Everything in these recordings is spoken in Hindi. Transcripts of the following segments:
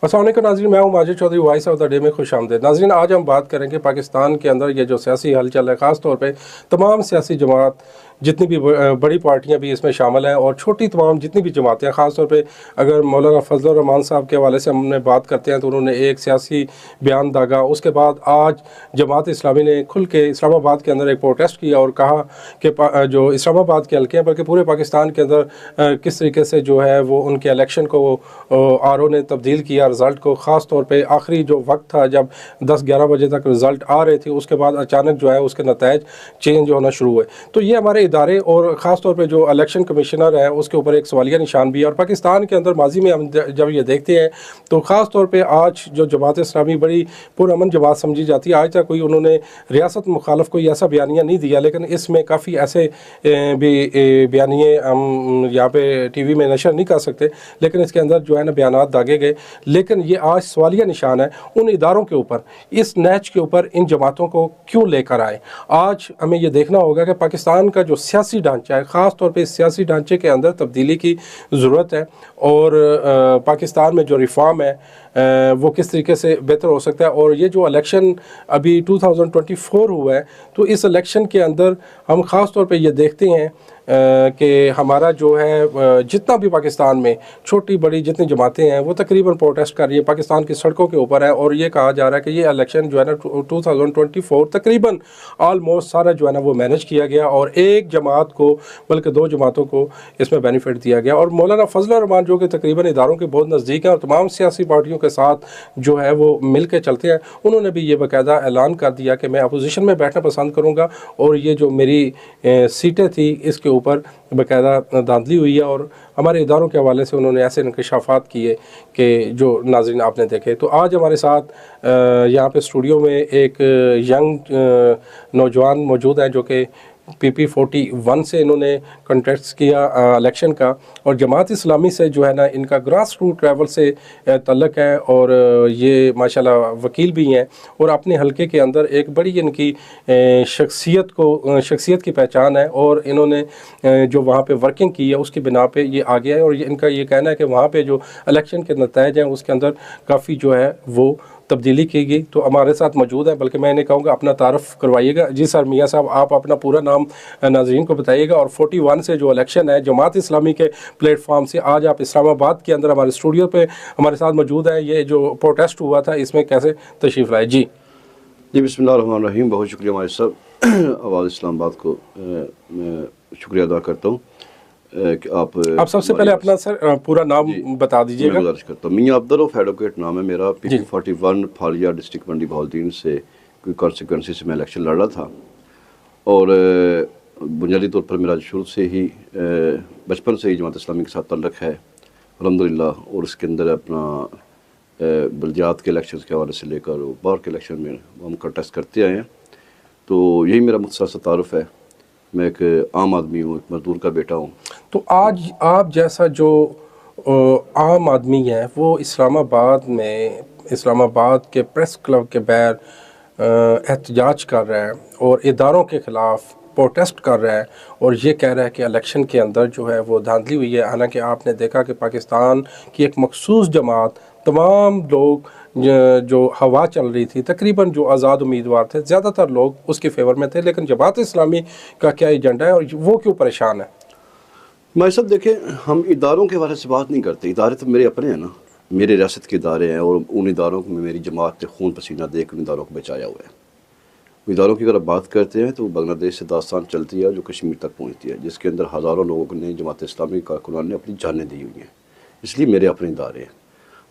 अस्सलाम वालेकुम नाज़रीन, मैं हूं Majid Chaudhary, voice of the day में खुशामदीद। नाज़रीन, आज हम बात करेंगे पाकिस्तान के अंदर ये जो सियासी हलचल है, ख़ास तौर पे तमाम सियासी जमात जितनी भी बड़ी पार्टियां भी इसमें शामिल हैं और छोटी तमाम जितनी भी जमातें हैं। ख़ास तौर पे अगर मौलाना फजलुर रहमान साहब के हवाले से हमने बात करते हैं तो उन्होंने एक सियासी बयान दागा। उसके बाद आज जमात इस्लामी ने खुल के इस्लामाबाद के अंदर एक प्रोटेस्ट किया और कहा कि जो इस्लामाबाद के हल्के हैं बल्कि पूरे पाकिस्तान के अंदर किस तरीके से जो है वो उनके इलेक्शन को RO ने तब्दील किया रिज़ल्ट को। ख़ास तौर पे आखिरी जो वक्त था जब 10-11 बजे तक रिज़ल्ट आ रहे थे, उसके बाद अचानक जो है उसके नताइज चेंज होना शुरू हुए। तो ये हमारे इदारे और ख़ास तौर पे जो इलेक्शन कमिश्नर है उसके ऊपर एक सवालिया निशान भी है। और पाकिस्तान के अंदर माजी में हम जब ये देखते हैं तो ख़ास तौर पे आज जो जमात इस्लामी बड़ी पुरअमन जमात समझी जाती है, आज तक कोई उन्होंने रियासत मुखालफ कोई ऐसा बयानिया नहीं दिया, लेकिन इसमें काफ़ी ऐसे भी बयानिए हम यहाँ पे TV में नशर नहीं कर सकते, लेकिन इसके अंदर जो है ना बयानात दागे गए। लेकिन ये आज सवालिया निशान है उन इदारों के ऊपर, इस नैच के ऊपर इन जमातों को क्यों लेकर आए। आज हमें ये देखना होगा कि पाकिस्तान का जो सियासी ढांचा है, ख़ास तौर पे इस सियासी ढांचे के अंदर तब्दीली की ज़रूरत है और पाकिस्तान में जो रिफॉर्म है वो किस तरीके से बेहतर हो सकता है। और ये जो इलेक्शन अभी 2024 हुआ है, तो इस इलेक्शन के अंदर हम ख़ास तौर पे ये देखते हैं कि हमारा जो है जितना भी पाकिस्तान में छोटी बड़ी जितनी जमातें हैं वो तकरीबन प्रोटेस्ट कर रही है, पाकिस्तान की सड़कों के ऊपर है। और ये कहा जा रहा है कि ये इलेक्शन जो है ना 2024 तकरीबन ऑलमोस्ट सारा जो है ना वो मैनेज किया गया और एक जमात को बल्कि दो जमातों को इसमें बेनिफिट दिया गया। और मौलाना फजलुर रहमान जो कि तकरीबन इदारों के बहुत नज़दीक हैं और तमाम सियासी पार्टियों के साथ जो है वो मिल के चलते हैं, उन्होंने भी ये बाकायदा ऐलान कर दिया कि मैं अपोजिशन में बैठना पसंद करूँगा और ये जो मेरी सीटें थी इसके ऊपर बाकायदा धांधली हुई है। और हमारे इदारों के हवाले से उन्होंने ऐसे इंकशाफात किए कि जो नाज़रीन आपने देखे। तो आज हमारे साथ यहाँ पे स्टूडियो में एक यंग नौजवान मौजूद हैं जो कि PP41 से इन्होंने कंटेस्ट किया इलेक्शन का, और जमात इस्लामी से जो है ना इनका ग्रास रूट लेवल से तल्लक है और ये माशाल्लाह वकील भी हैं और अपने हलके के अंदर एक बड़ी इनकी शख्सियत की पहचान है। और इन्होंने जो वहाँ पे वर्किंग की है उसकी बिना पे ये आ गया है। और इनका ये कहना है कि वहाँ पे जो इलेक्शन के नताइज हैं उसके अंदर काफ़ी जो है वो तब्दीली की गई। तो हमारे साथ मौजूद है, बल्कि मैं इन्हें कहूँगा अपना तारफ़ करवाइएगा। जी सर, मियाँ साहब आप अपना पूरा नाम नाज़रीन को बताइएगा और 41 से जो इलेक्शन है जमात इस्लामी के प्लेटफॉर्म से आज आप इस्लामाबाद के अंदर हमारे स्टूडियो पे हमारे साथ मौजूद है, ये जो प्रोटेस्ट हुआ था इसमें कैसे तशरीफ़ लाए। जी बिस्मिल्लाहिर्रहमानिर्रहीम। बहुत शुक्रिया हमारे सब आवाज़ इस्लामाबाद को मैं शुक्रिया अदा करता हूँ कि आप सबसे पहले अपना सर पूरा नाम बता दीजिएगा। मैं गुजारिश करता हूँ। मियाँ अब्दुल एडवोकेट नाम है मेरा। PP41 फालिया डिस्ट्रिक्ट मंडी बहाउद्दीन से कोई कॉन्स्टिट्यूंसी से मैं इलेक्शन लड़ रहा था और बुनियादी तौर पर मेरा शुरू से ही बचपन से ही जमात इस्लामी के साथ तल्लक़ है अल्हम्दुलिल्लाह। और उसके अंदर अपना बल्दियात के इलेक्शन के हवाले से लेकर बाहर के इलेक्शन में हम कंटेस्ट करते आए हैं। तो यही मेरा मुख्तसर सा तारुफ़ है। मैं एक आम आदमी हूँ, एक मजदूर का बेटा हूँ। तो आज आप जैसा जो आम आदमी है वो इस्लामाबाद में इस्लामाबाद के प्रेस क्लब के बाहर एहतजाज कर रहा है और इदारों के ख़िलाफ़ प्रोटेस्ट कर रहा है और ये कह रहा है कि इलेक्शन के अंदर जो है वो धांधली हुई है। हालांकि आपने देखा कि पाकिस्तान की एक मखसूस जमात, तमाम लोग जो हवा चल रही थी, तकरीबन जो आज़ाद उम्मीदवार थे ज़्यादातर लोग उसके फेवर में थे, लेकिन जमात इस्लामी का क्या एजेंडा है और वो क्यों परेशान है। मैं सब देखें, हम इदारों के बारे से बात नहीं करते। इदारे तो मेरे अपने हैं ना, मेरे रियासत के इदारे हैं और उन इदारों को मेरी जमात ने खून पसीना दे के उन इदारों को बचाया हुआ है। इदारों की अगर बात करते हैं तो बांग्लादेश से दास्तान चलती है जो कश्मीर तक पहुँचती है, जिसके अंदर हज़ारों लोगों ने जमात इस्लामी कारकुनान ने अपनी जानें दी हुई हैं। इसलिए मेरे अपने इदारे हैं।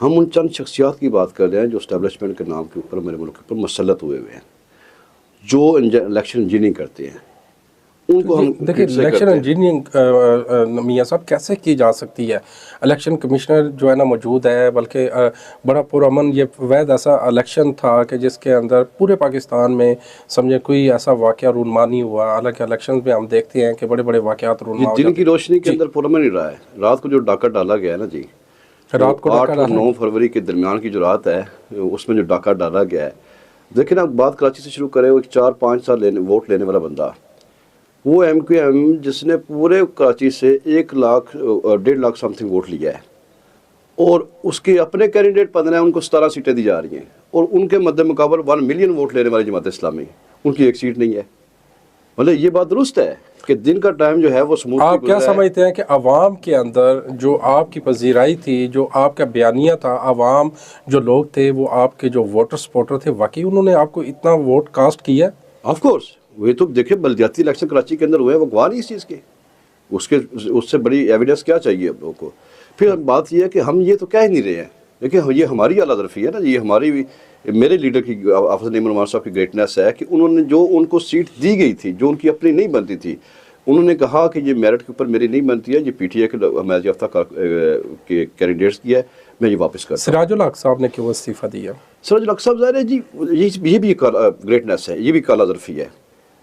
हम उन चंद शख्सियात की बात कर रहे हैं जो इस्टेब्लिशमेंट के नाम के ऊपर मेरे मुल्क के ऊपर मसलत हुए हुए हैं, जो इलेक्शन इंजीनियरिंग करते हैं। उनको हम देखिए, इलेक्शन इंजीनियरिंग मियाँ साहब कैसे की जा सकती है। इलेक्शन कमिश्नर जो है ना मौजूद है, बल्कि बड़ा पुरअमन ये वैध ऐसा इलेक्शन था कि जिसके अंदर पूरे पाकिस्तान में समझे कोई ऐसा वाक़या रूनमा नहीं हुआ। हालांकि इलेक्शन में हम देखते हैं कि बड़े बड़े वाक़यात रूनमा दिन की रोशनी के अंदर पुरअमन ही रहा है। रात को जो डाका डाला गया है ना जी, रात को 8 और 9 फरवरी के दरमियान की जो रात है उसमें जो डाका डाला गया है। देखिए ना, बात कराची से शुरू करें, वो 4-5 साल वोट लेने वाला बंदा, वो MQM जिसने पूरे कराची से 1 लाख 1.5 लाख समथिंग वोट लिया है, और उसके अपने कैंडिडेट 15 हैं, उनको 17 सीटें दी जा रही हैं, और उनके मद्दे मुकाबल 1 मिलियन वोट लेने वाली जमात इस्लामी, उनकी एक सीट नहीं है। मतलब ये बात दुरुस्त है कि दिन का टाइम जो है वो स्मूथ। आप क्या समझते हैं कि अवाम के अंदर जो आपकी पजीराई थी, जो आपका बयानिया था, अवाम जो लोग थे वो आपके जो वोटर सपोर्टर थे, वाकई उन्होंने आपको इतना वोट कास्ट किया? ऑफ कोर्स, वे तो देखिए बल्दियाती इलेक्शन कराची के अंदर हुए हैं, वो गवाह नहीं इस चीज़ के, उसके उससे बड़ी एविडेंस क्या चाहिए आप लोगों को। फिर बात यह है कि हम ये तो कह ही नहीं रहे हैं, देखिए ये हमारी आला दरफी है ना, ये हमारी मेरे लीडर की हाफिज़ नईम उमर साहब की ग्रेटनेस है कि उन्होंने जो उनको सीट दी गई थी जो उनकी अपनी नहीं बनती थी, उन्होंने कहा कि ये मेरिट के ऊपर मेरी नहीं बनती है, ये PTI के हमायत याफ्ता के कैंडिडेट्स की है, मैं ये वापस करता हूं। सिराजुल हक साहब ने क्यों इस्तीफ़ा दिया? सिराजुल हक साहब ज़ाहिर है जी, ये भी ग्रेटनेस है, ये भी काला दरफी है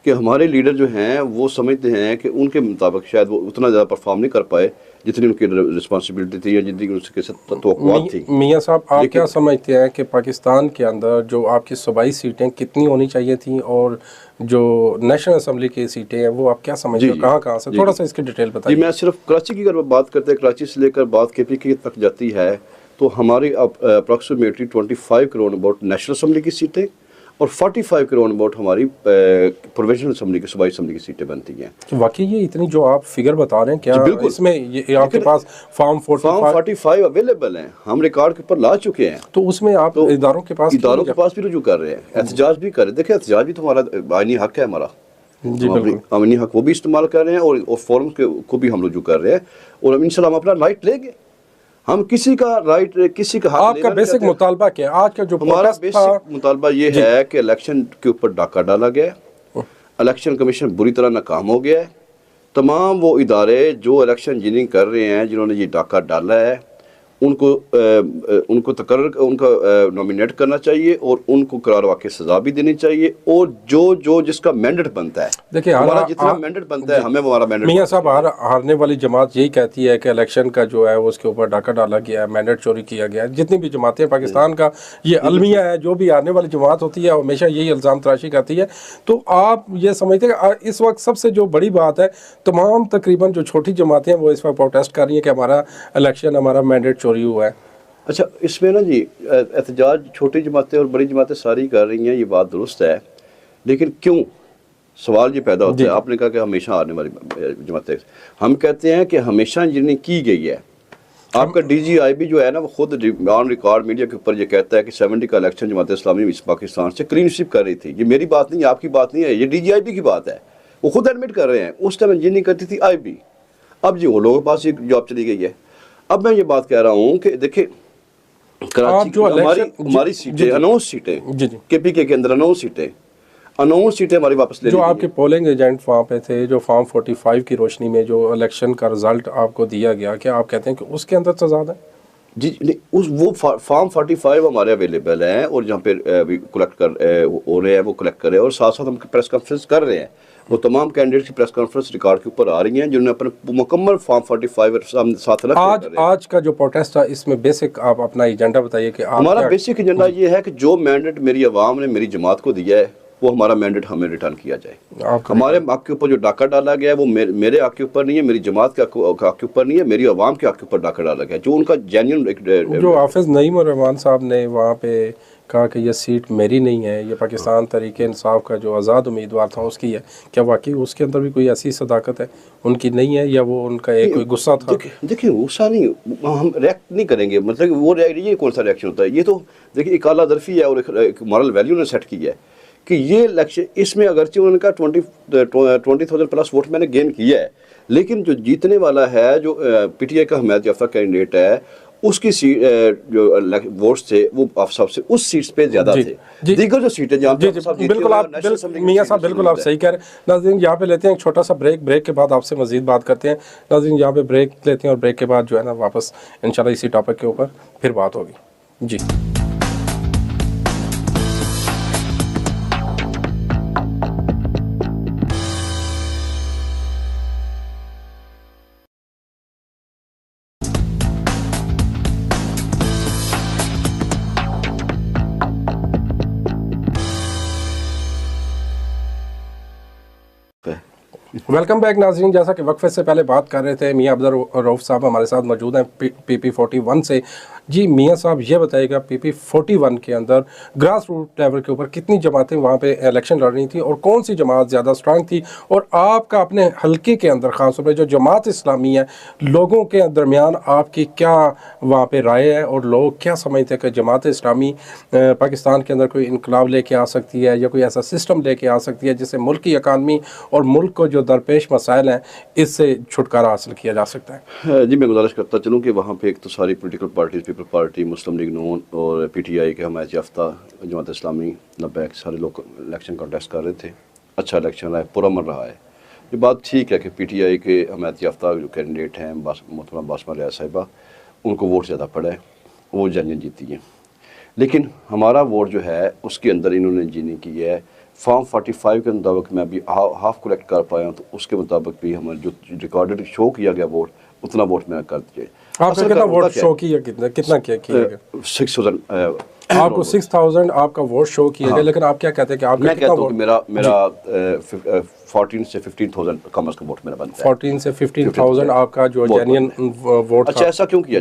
कि हमारे लीडर जो हैं वो समझते हैं कि उनके मुताबिक शायद वो उतना ज़्यादा परफॉर्म नहीं कर पाए जितनी उनकी रिस्पॉन्सिबिलिटी थी या जितनी उनके तवक्कुआत थी। मियाँ साहब, आप क्या समझते हैं कि पाकिस्तान के अंदर जो आपकी सूबाई सीटें कितनी होनी चाहिए थी और जो नेशनल असम्बली की सीटें हैं वो आप क्या समझते हैं, कहाँ से? थोड़ा सा इसकी डिटेल बताइए। जी, मैं सिर्फ कराची की अगर बात करते हैं, कराची से लेकर बात KPK तक जाती है, तो हमारी approximately 25 crore about national assembly की सीटें और 45 करोड़ अबाउट हमारी प्रोविंशियल असम्बली की सूबाई असम्बली की सीटें बनती हैं। तो वाकई ये इतनी जो आप फिगर बता रहे हैं, क्या बिल्कुल इसमें ये आपके पास फॉर्म 45 अवेलेबल हैं, हम रिकॉर्ड के ऊपर ला चुके हैं, तो उसमें आप तो इदारों के पास भी रुजू कर रहे हैं, एहतजाज भी कर रहे हैं। देखिए एहतजाज भी तो हमारा आईनी हक है, हमारा जी बिल्कुल आईनी हक वो भी इस्तेमाल कर रहे हैं और फोरम को भी हम रुजू कर रहे हैं, और हम इंशाल्लाह हम अपना राइट लेंगे। हम किसी का राइट, किसी का हक आपका बेसिक मुतालबा क्या है? आज का जो हमारा बेसिक मुतालबा ये है कि इलेक्शन के ऊपर डाका डाला गया, इलेक्शन कमीशन बुरी तरह नाकाम हो गया है। तमाम वो इदारे जो इलेक्शन इंजीनियरिंग कर रहे हैं, जिन्होंने ये डाका डाला है, उनको तकर्रर उनका नॉमिनेट करना चाहिए और उनको करार वाकई सजा भी देनी चाहिए, और जो जिसका मैंडेट बनता है, देखिए हमारा जितना मैंडेट बनता है हमें हमारा मैंडेट। मियाँ साहब, हारने वाली जमात यही कहती है कि इलेक्शन का जो है उसके ऊपर डाका डाला गया है, मैंडेट चोरी किया गया है। जितनी भी जमातें पाकिस्तान का ये अलमिया है, जो भी हारने वाली जमात होती है हमेशा यही इल्ज़ाम तराशी करती है। तो आप ये समझते हैं कि इस वक्त सबसे जो बड़ी बात है, तमाम तकरीबन जो छोटी जमातें हैं वो इस वक्त प्रोटेस्ट कर रही हैं कि हमारा इलेक्शन, हमारा मैंडेट चोरी हुआ है। अच्छा, इसमें ना जी एहतजाज छोटी जमातें और बड़ी जमातें सारी कर रही हैं, ये बात दुरुस्त है, लेकिन क्यों, सवाल ये पैदा होता है। आपने कहा कि हमेशा आने वाली जमातें, हम कहते हैं कि हमेशा इंजीनियरिंग की गई है। आपका DGIB जो है ना, वो खुद ऑन रिकॉर्ड मीडिया के ऊपर ये कहता है कि 70 का इलेक्शन जमात इस्लामी इस पाकिस्तान से क्लीन स्वीप कर रही थी। ये मेरी बात नहीं है, आपकी बात नहीं है, ये DGIB की बात है, वो खुद एडमिट कर रहे हैं। उस टाइम इंजीनियरिंग करती थी IB, अब जी वो लोगों के पास एक जॉब चली गई है। अब मैं ये बात कह रहा हूँ कि देखिए कराची जो हमारी सीटें, अनाउंस सीटें, KPK के अंदर अनाउंस सीटें हमारी वापस ले, जो आपके पोलिंग एजेंट वहाँ पे थे, जो फॉर्म 45 की रोशनी में जो इलेक्शन का रिजल्ट आपको दिया गया, क्या आप कहते हैं कि उसके अंदर तजाद है? जी नहीं, वो फॉर्म 45 हमारे अवेलेबल हैं और जहाँ पे कलेक्ट हो रहे हैं, वो कलेक्ट कर रहे हैं, और साथ साथ हम प्रेस कॉन्फ्रेंस कर रहे हैं। वो तमाम कैंडिडेट की प्रेस कॉन्फ्रेंस रिकॉर्ड के ऊपर आ रही हैं, जिन्होंने अपने मुकम्मल फॉर्म 45 साथ आज का जो प्रोटेस्ट था, इसमें बेसिक आप अपना एजेंडा बताइए कि हमारा बेसिक एजेंडा ये है कि जो मैंडेट मेरी आवाम ने मेरी जमात को दिया है, वो हमारा मैंडेट हमें रिटर्न किया जाए। हमारे हक के ऊपर जो डाका डाला गया है वो मेरे हक के ऊपर नहीं है, मेरी जमात के हक के ऊपर नहीं है, मेरी आवाम के हक के ऊपर डाका डाला गया है, जो उनका जेन्युइन। जो हाफिज़ नईम उर रहमान साहब ने वहाँ पे कहा कि ये सीट मेरी नहीं है, ये पाकिस्तान तहरीक इंसाफ का जो आज़ाद उम्मीदवार था उसकी है, क्या वाकई उसके अंदर भी कोई ऐसी सदाकत है? उनकी नहीं है या वो उनका एक कोई गुस्सा था? देखिए गुस्सा नहीं, हम रिएक्ट नहीं करेंगे, मतलब वो ये कौन सा रिएक्शन होता है? ये तो देखिए एक आला दरफी है और एक मॉरल वैल्यू ने सेट किया है कि ये इलेक्शन, इसमें अगरचे उन्होंने कहा 20,000 प्लस वोट मैंने गेन किया है, लेकिन जो जीतने वाला है, जो PTI का हमायत याफ्ता कैंडिडेट है, उसकी सीट जो वोट्स थे वो सबसे उस सीट्स पे ज्यादा थे। दीगर जो सीटें जहाँ पे बिल्कुल आप मियाँ साहब बिल्कुल आप सही कह रहे हैं। नाज़रीन यहाँ पे लेते हैं एक छोटा सा ब्रेक के बाद आपसे मजीद बात करते हैं। नाज़रीन यहाँ पे ब्रेक लेते हैं और ब्रेक के बाद जो है ना वापस इंशाल्लाह इसी टॉपिक के ऊपर फिर बात होगी जी। वेलकम बैक नाज़रीन। जैसा कि वक्फे से पहले बात कर रहे थे, मियाँ अब्दुल रऊफ साहब हमारे साथ मौजूद हैं PP41 से। जी मियाँ साहब, ये बताइएगा PP41 के अंदर ग्रास रूट लेवल के ऊपर कितनी जमातें वहाँ पे इलेक्शन लड़ रही थी और कौन सी जमात ज़्यादा स्ट्रांग थी, और आपका अपने हल्के के अंदर ख़ास तौर पर जो जमात इस्लामी है, लोगों के दरमियान आपकी क्या वहाँ पे राय है और लोग क्या समझते हैं कि जमात इस्लामी पाकिस्तान के अंदर कोई इनकलाब लेके आ सकती है या कोई ऐसा सिस्टम लेके आ सकती है जिससे मुल्क की इकानमी और मुल्क को जो दरपेश मसाइल हैं इससे छुटकारा हासिल किया जा सकता है? जी, मैं गुजारिश करता चलूँ कि वहाँ पे एक तो सारी पॉलिटिकल पार्टीज़, पीपल पार्टी, मुस्लिम लीग नून और PTI के हमायत याफ्ता जमात इस्लामी लबैक सारे लोग इलेक्शन कॉन्टेस्ट कर रहे थे। अच्छा इलेक्शन रहा है, पुरअमन रहा है। ये बात ठीक है कि PTI के हमायत याफ्ता जो कैंडिडेट हैं मोहतरमा बासमा रियाज साहिबा, उनको वोट ज़्यादा पड़ा है, वो जंगें जीती हैं। लेकिन हमारा वोट जो है उसके अंदर इन्होंने जीनी की है। फॉर्म 45 के मुताबिक मैं अभी हाफ कलेक्ट कर पाया हूँ, तो उसके मुताबिक भी हमारे जो रिकॉर्डेड शो किया गया वोट, उतना वोट मैंने कर दिए। आपने कितना वोट शो किया, कितना किया? 6000 आपको 6000 आपका वोट शो किया गया, लेकिन आप क्या कहते हैं कि आपका मैं कितना कहता हूँ वोट? कि मेरा 14 से 15,000 कम अज कम वोट मेरा बनता है। 14 से 15,000 आपका जो जेन्युइन वोट अच्छा, था। ऐसा क्यों किया